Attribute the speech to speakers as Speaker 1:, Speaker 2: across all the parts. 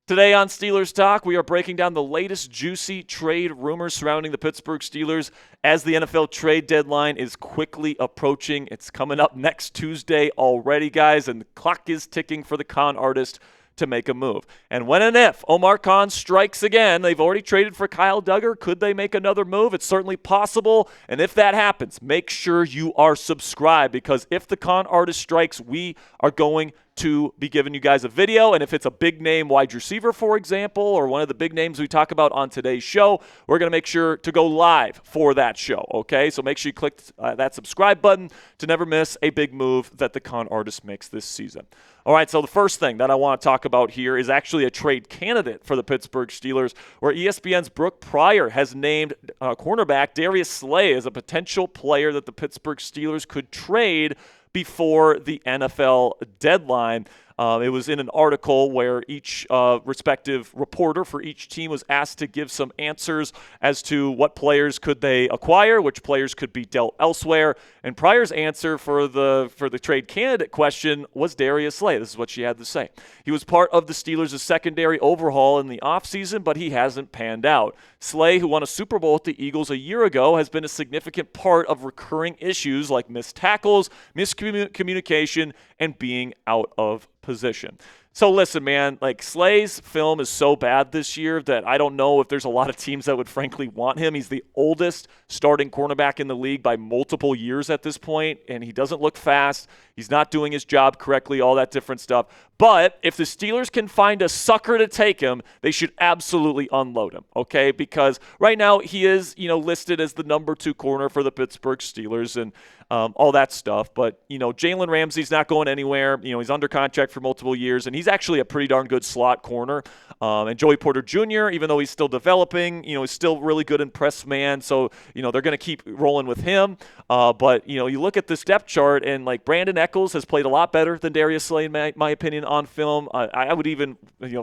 Speaker 1: Today on Steelers Talk, we are breaking down the latest juicy trade rumors surrounding the Pittsburgh Steelers as the NFL trade deadline is quickly approaching. It's coming up next Tuesday already, guys, and the clock is ticking for the con artist to make a move. And when and if Omar Khan strikes again, they've already traded for Kyle Duggar. Could they make another move? It's certainly possible. And if that happens, make sure you are subscribed, because if the con artist strikes, we are going to be giving you guys a video. And if it's a big name wide receiver, for example, or one of the big names we talk about on today's show, we're going to make sure to go live for that show, okay? So make sure you click that subscribe button to never miss a big move that the con artist makes this season. All right, so the first thing that I want to talk about here is actually a trade candidate for the Pittsburgh Steelers, where ESPN's Brooke Pryor has named cornerback Darius Slay as a potential player that the Pittsburgh Steelers could trade before the NFL deadline. It was in an article where each respective reporter for each team was asked to give some answers as to what players could they acquire, which players could be dealt elsewhere. And Pryor's answer for the trade candidate question was Darius Slay. This is what she had to say. He was part of the Steelers' secondary overhaul in the offseason, but he hasn't panned out. Slay, who won a Super Bowl with the Eagles a year ago, has been a significant part of recurring issues like missed tackles, miscommunication, and being out of position. So listen, man, like Slay's film is so bad this year that I don't know if there's a lot of teams that would frankly want him. He's the oldest starting cornerback in the league by multiple years at this point, and he doesn't look fast. He's not doing his job correctly, all that different stuff. But if the Steelers can find a sucker to take him, they should absolutely unload him, okay? Because right now he is, listed as the number 2 corner for the Pittsburgh Steelers and all that stuff. But, Jalen Ramsey's not going anywhere. He's under contract for multiple years, and he's actually a pretty darn good slot corner. And Joey Porter Jr., even though he's still developing, is still really good in press man. So, they're going to keep rolling with him. But, you look at this depth chart, and like Brandon Echols has played a lot better than Darius Slay, in my opinion, on film. I would even,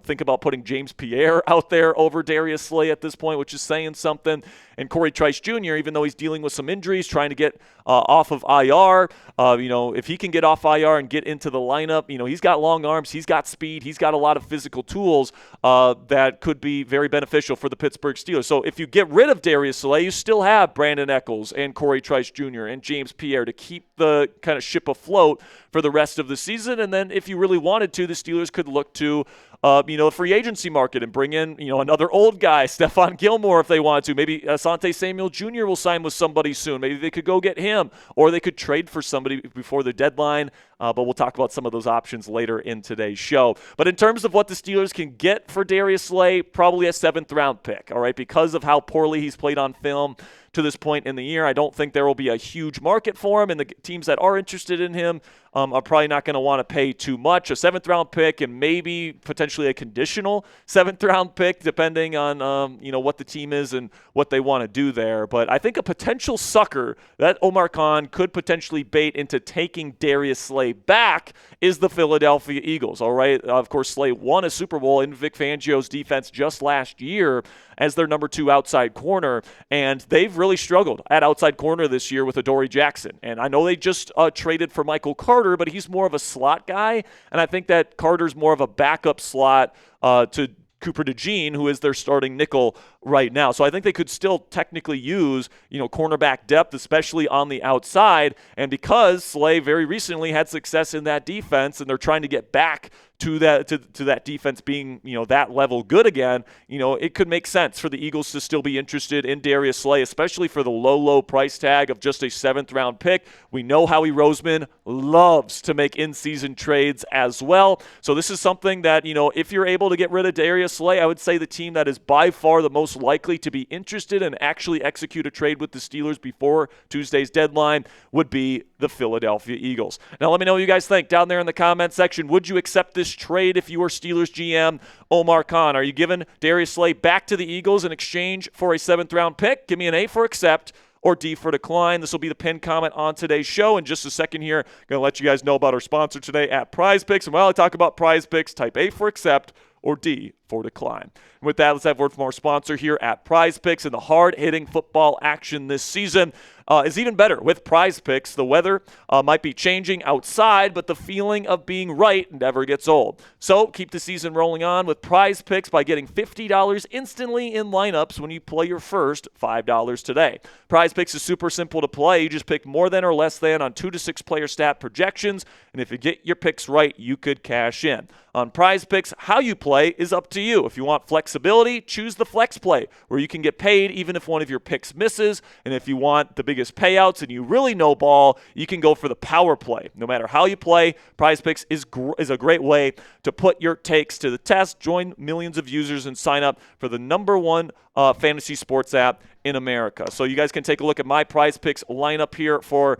Speaker 1: think about putting James Pierre out there over Darius Slay at this point, which is saying something. And Corey Trice Jr., even though he's dealing with some injuries, trying to get off of IR, if he can get off IR and get into the lineup, he's got long arms, he's got speed, he's got a lot of physical tools that could be very beneficial for the Pittsburgh Steelers. So if you get rid of Darius Slay, you still have Brandon Echols and Corey Trice Jr. and James Pierre to keep the kind of ship afloat for the rest of the season. And then if you really wanted to, the Steelers could look to the free agency market and bring in, another old guy, Stephon Gilmore, if they wanted to. Maybe Asante Samuel Jr. will sign with somebody soon. Maybe they could go get him, or they could trade for somebody before the deadline. But we'll talk about some of those options later in today's show. But in terms of what the Steelers can get for Darius Slay, probably a 7th-round pick, all right, because of how poorly he's played on film to this point in the year. I don't think there will be a huge market for him, and the teams that are interested in him are probably not going to want to pay too much. A 7th-round pick and maybe potentially a conditional 7th-round pick, depending on what the team is and what they want to do there. But I think a potential sucker that Omar Khan could potentially bait into taking Darius Slay back is the Philadelphia Eagles. All right, of course, Slay won a Super Bowl in Vic Fangio's defense just last year as their number 2 outside corner, and they've really struggled at outside corner this year with Adoree Jackson. And I know they just traded for Michael Carter, but he's more of a slot guy, and I think that Carter's more of a backup slot to Cooper DeJean, who is their starting nickel right now. So I think they could still technically use, cornerback depth, especially on the outside. And because Slay very recently had success in that defense, and they're trying to get back to that defense being, that level good again, it could make sense for the Eagles to still be interested in Darius Slay, especially for the low price tag of just a 7th-round pick. We know Howie Roseman loves to make in-season trades as well. So this is something that, if you're able to get rid of Darius Slay, I would say the team that is by far the most likely to be interested and actually execute a trade with the Steelers before Tuesday's deadline would be the Philadelphia Eagles. Now let me know what you guys think down there in the comment section. Would you accept this trade if you were Steelers GM Omar Khan? Are you giving Darius Slay back to the Eagles in exchange for a 7th-round pick? Give me an A for accept or D for decline. This will be the pinned comment on today's show. In just a second here, I'm going to let you guys know about our sponsor today at PrizePicks. And while I talk about PrizePicks, type A for accept or D for decline. And with that, let's have word from our sponsor here at PrizePicks. And the hard-hitting football action this season is even better with PrizePicks. The weather might be changing outside, but the feeling of being right never gets old. So keep the season rolling on with PrizePicks by getting $50 instantly in lineups when you play your first $5 today. PrizePicks is super simple to play. You just pick more than or less than on 2 to 6 player stat projections, and if you get your picks right, you could cash in. On PrizePicks, how you play is up to you. If you want flexibility, choose the flex play, where you can get paid even if one of your picks misses. And if you want the biggest payouts and you really know ball, you can go for the power play. No matter how you play, PrizePicks is a great way to put your takes to the test. Join millions of users and sign up for the #1 fantasy sports app in America. So you guys can take a look at my PrizePicks lineup here for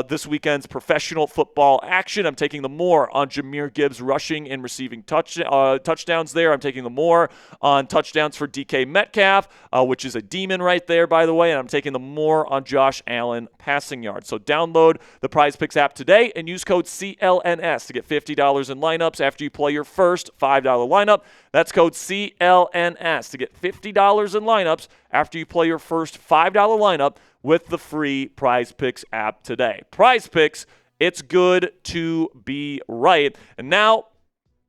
Speaker 1: this weekend's professional football action. I'm taking the more on Jahmyr Gibbs rushing and receiving touchdowns there. I'm taking the more on touchdowns for DK Metcalf, which is a demon right there, by the way. And I'm taking the more on Josh Allen passing yards. So download the PrizePicks app today and use code CLNS to get $50 in lineups after you play your first $5 lineup. That's code CLNS to get $50 in lineups after you play your first $5 lineup with the free PrizePicks app today. PrizePicks, it's good to be right. And now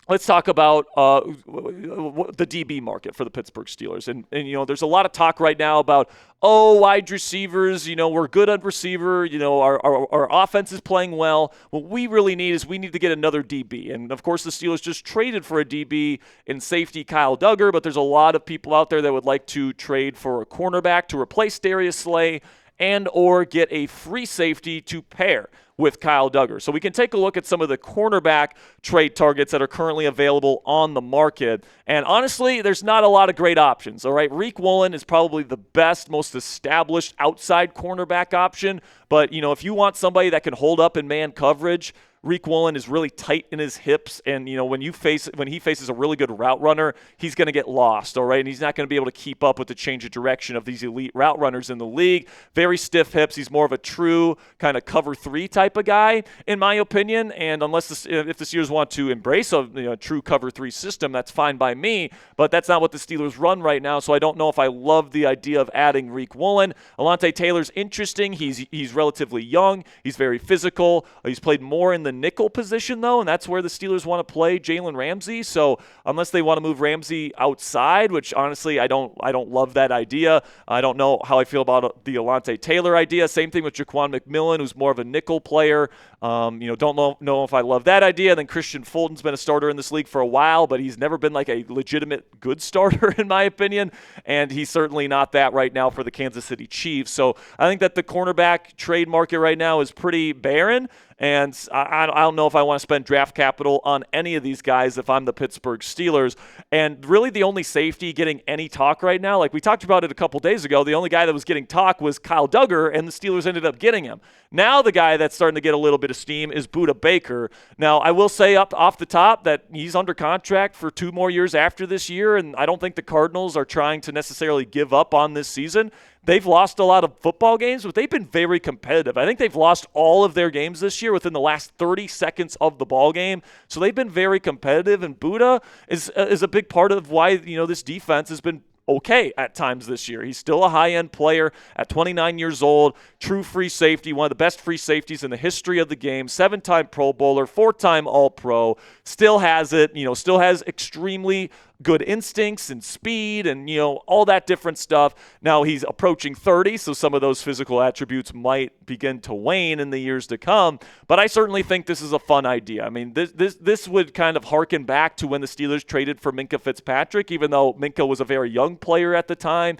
Speaker 1: let's talk about the DB market for the Pittsburgh Steelers. And there's a lot of talk right now about, wide receivers, we're good at receiver, our offense is playing well. What we really need is we need to get another DB. And, of course, the Steelers just traded for a DB in safety Kyle Duggar, but there's a lot of people out there that would like to trade for a cornerback to replace Darius Slay and or get a free safety to pair with Kyle Duggar. So we can take a look at some of the cornerback trade targets that are currently available on the market. And honestly, there's not a lot of great options, all right? Riq Woolen is probably the best, most established outside cornerback option. But, if you want somebody that can hold up in man coverage, Riq Woolen is really tight in his hips, and when he faces a really good route runner, he's going to get lost, all right? And he's not going to be able to keep up with the change of direction of these elite route runners in the league. Very stiff hips. He's more of a true kind of cover 3 type of guy, in my opinion. And if the Steelers want to embrace a true cover 3 system, that's fine by me. But that's not what the Steelers run right now, so I don't know if I love the idea of adding Riq Woolen. Alontae Taylor's interesting. He's relatively young. He's very physical. He's played more in the nickel position, though, and that's where the Steelers want to play Jalen Ramsey. So unless they want to move Ramsey outside, which honestly I don't love that idea. I don't know how I feel about the Alontae Taylor idea. Same thing with Jakobi McMillan, who's more of a nickel player. Don't know if I love that idea. Then Kristian Fulton's been a starter in this league for a while, but he's never been like a legitimate good starter in my opinion, and he's certainly not that right now for the Kansas City Chiefs. So I think that the cornerback trade market right now is pretty barren. And I don't know if I want to spend draft capital on any of these guys if I'm the Pittsburgh Steelers. And really the only safety getting any talk right now, like we talked about it a couple days ago, the only guy that was getting talk was Kyle Duggar, and the Steelers ended up getting him. Now the guy that's starting to get a little bit of steam is Budda Baker. Now I will say off the top that he's under contract for 2 more years after this year, and I don't think the Cardinals are trying to necessarily give up on this season. They've lost a lot of football games, but they've been very competitive. I think they've lost all of their games this year within the last 30 seconds of the ball game. So they've been very competitive, and Budda is a big part of why this defense has been okay at times this year. He's still a high-end player at 29 years old, true free safety, one of the best free safeties in the history of the game, 7-time Pro Bowler, 4-time All-Pro, still has it, still has extremely good instincts and speed and, all that different stuff. Now he's approaching 30, so some of those physical attributes might begin to wane in the years to come. But I certainly think this is a fun idea. I mean, this would kind of harken back to when the Steelers traded for Minkah Fitzpatrick, even though Minkah was a very young player at the time.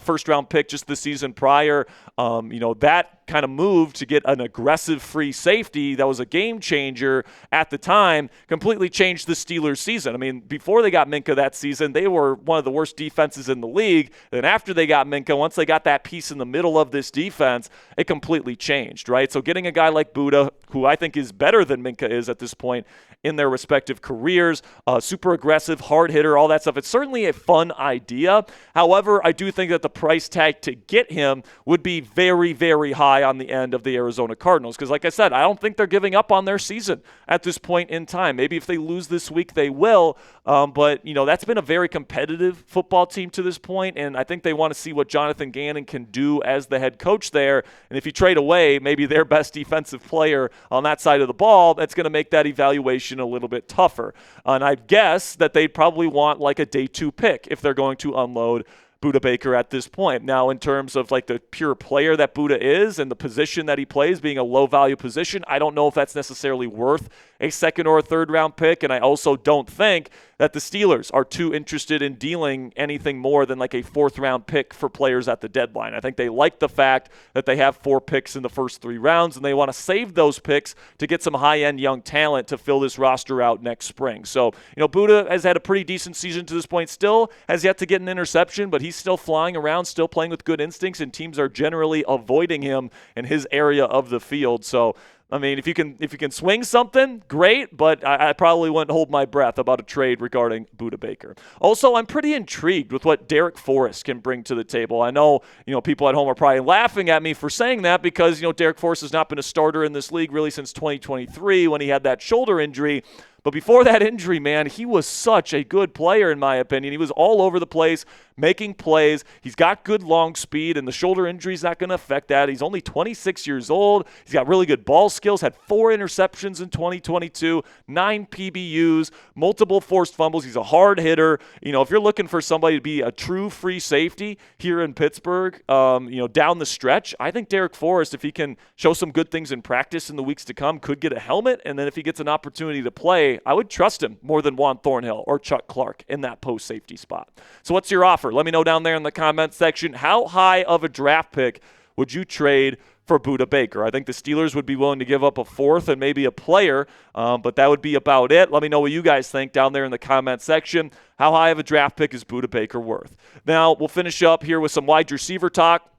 Speaker 1: First-round pick just the season prior. That kind of move to get an aggressive free safety that was a game changer at the time completely changed the Steelers' season. I mean, before they got Minkah that season, they were one of the worst defenses in the league. Then after they got Minkah, once they got that piece in the middle of this defense, it completely changed, right? So getting a guy like Budda, who I think is better than Minkah is at this point in their respective careers, super aggressive, hard hitter, all that stuff, it's certainly a fun idea. However, I do think that the price tag to get him would be very, very high guy on the end of the Arizona Cardinals. Because like I said, I don't think they're giving up on their season at this point in time. Maybe if they lose this week, they will. But, that's been a very competitive football team to this point, and I think they want to see what Jonathan Gannon can do as the head coach there. And if you trade away maybe their best defensive player on that side of the ball, that's going to make that evaluation a little bit tougher. And I guess that they'd probably want like a day 2 pick if they're going to unload Budda Baker at this point. Now, in terms of like the pure player that Budda is and the position that he plays being a low-value position, I don't know if that's necessarily worth a second or a third round pick, and I also don't think that the Steelers are too interested in dealing anything more than like a 4th round pick for players at the deadline. I think they like the fact that they have 4 picks in the first 3 rounds, and they want to save those picks to get some high-end young talent to fill this roster out next spring. So, Budda has had a pretty decent season to this point, still has yet to get an interception, but he's still flying around, still playing with good instincts, and teams are generally avoiding him in his area of the field. So, I mean, if you can swing something, great, but I probably wouldn't hold my breath about a trade regarding Budda Baker. Also, I'm pretty intrigued with what Darrick Forrest can bring to the table. I know, people at home are probably laughing at me for saying that because, Darrick Forrest has not been a starter in this league really since 2023 when he had that shoulder injury. But before that injury, man, he was such a good player, in my opinion. He was all over the place, making plays. He's got good long speed, and the shoulder injury is not going to affect that. He's only 26 years old. He's got really good ball skills, had 4 interceptions in 2022, 9 PBUs, multiple forced fumbles. He's a hard hitter. If you're looking for somebody to be a true free safety here in Pittsburgh, down the stretch, I think Darrick Forrest, if he can show some good things in practice in the weeks to come, could get a helmet. And then if he gets an opportunity to play, I would trust him more than Juan Thornhill or Chuck Clark in that post safety spot. So what's your offer? Let me know down there in the comments section. How high of a draft pick would you trade for Budda Baker? I think the Steelers would be willing to give up a 4th and maybe a player, but that would be about it. Let me know what you guys think down there in the comment section. How high of a draft pick is Budda Baker worth? Now, we'll finish up here with some wide receiver talk.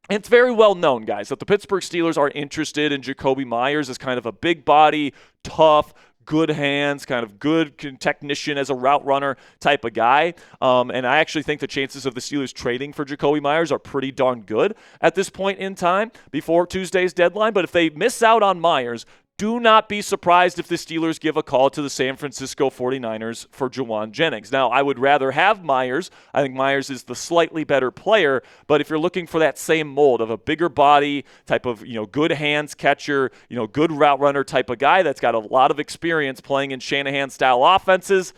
Speaker 1: And it's very well known, guys, that the Pittsburgh Steelers are interested in Jakobi Meyers as kind of a big body, tough, good hands, kind of good technician as a route runner type of guy. And I actually think the chances of the Steelers trading for Jakobi Meyers are pretty darn good at this point in time before Tuesday's deadline. But if they miss out on Meyers, do not be surprised if the Steelers give a call to the San Francisco 49ers for Jauan Jennings. Now, I would rather have Meyers. I think Meyers is the slightly better player, but if you're looking for that same mold of a bigger body type of, good hands catcher, good route runner type of guy that's got a lot of experience playing in Shanahan-style offenses,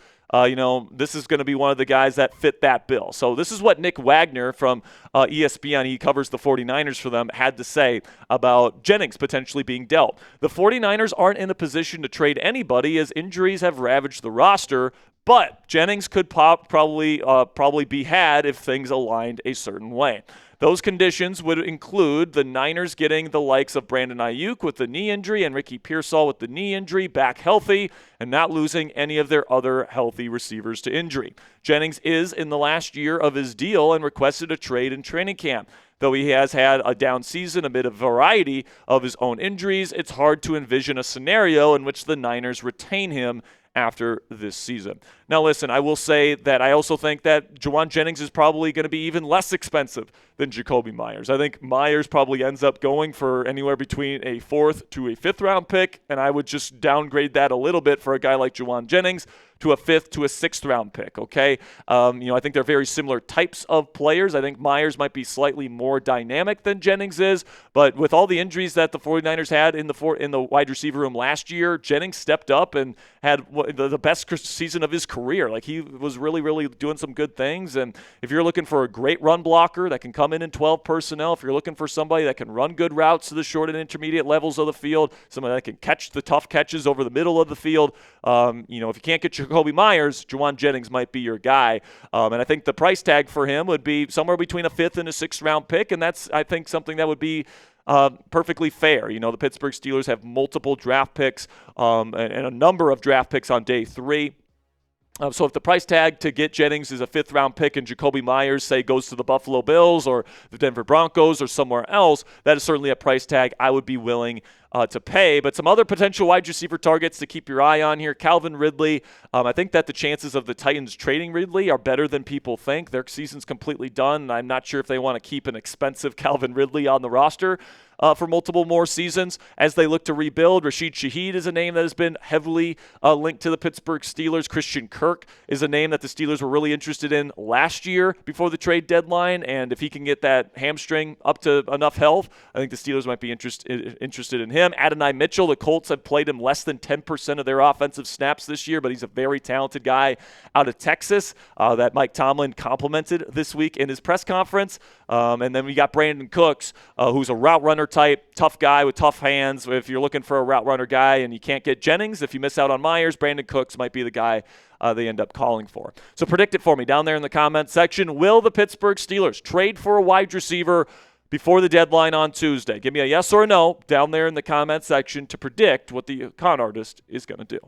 Speaker 1: this is going to be one of the guys that fit that bill. So this is what Nick Wagner from ESPN, he covers the 49ers for them, had to say about Jennings potentially being dealt. The 49ers aren't in a position to trade anybody as injuries have ravaged the roster, but Jennings could probably be had if things aligned a certain way. Those conditions would include the Niners getting the likes of Brandon Ayuk with the knee injury and Ricky Pearsall with the knee injury back healthy and not losing any of their other healthy receivers to injury. Jennings is in the last year of his deal and requested a trade in training camp. Though he has had a down season amid a variety of his own injuries, it's hard to envision a scenario in which the Niners retain him after this season. Now listen, I will say that I also think that Jauan Jennings is probably going to be even less expensive than Jakobi Meyers. I think Meyers probably ends up going for anywhere between a 4th to a 5th round pick, and I would just downgrade that a little bit for a guy like Jauan Jennings to a 5th to a 6th round pick, okay? I think they're very similar types of players. I think Meyers might be slightly more dynamic than Jennings is, but with all the injuries that the 49ers had in the wide receiver room last year, Jennings stepped up and had the best season of his career. Like, he was really, really doing some good things, and if you're looking for a great run blocker that can come in 12 personnel, if you're looking for somebody that can run good routes to the short and intermediate levels of the field, somebody that can catch the tough catches over the middle of the field, if you can't get Jakobi Meyers, Jauan Jennings might be your guy. And I think the price tag for him would be somewhere between a 5th and a 6th round pick, and that's, I think, something that would be perfectly fair. The Pittsburgh Steelers have multiple draft picks and a number of draft picks on day 3. So if the price tag to get Jennings is a 5th round pick and Jakobi Meyers, say, goes to the Buffalo Bills or the Denver Broncos or somewhere else, that is certainly a price tag I would be willing to pay. But some other potential wide receiver targets to keep your eye on here: Calvin Ridley. I think that the chances of the Titans trading Ridley are better than people think. Their season's completely done, and I'm not sure if they want to keep an expensive Calvin Ridley on the roster. for multiple more seasons as they look to rebuild. Rashid Shaheed is a name that has been heavily linked to the Pittsburgh Steelers. Christian Kirk is a name that the Steelers were really interested in last year before the trade deadline, and if he can get that hamstring up to enough health, I think the Steelers might be interested in him. Adonai Mitchell, the Colts have played him less than 10% of their offensive snaps this year, but he's a very talented guy out of Texas that Mike Tomlin complimented this week in his press conference. And then we got Brandin Cooks, who's a route runner type, tough guy with tough hands. If you're looking for a route runner guy and you can't get Jennings, if you miss out on Meyers, Brandin Cooks might be the guy they end up calling for. So predict it for me down there in the comments section. Will the Pittsburgh Steelers trade for a wide receiver before the deadline on Tuesday? Give me a yes or a no down there in the comments section to predict what the con artist is going to do.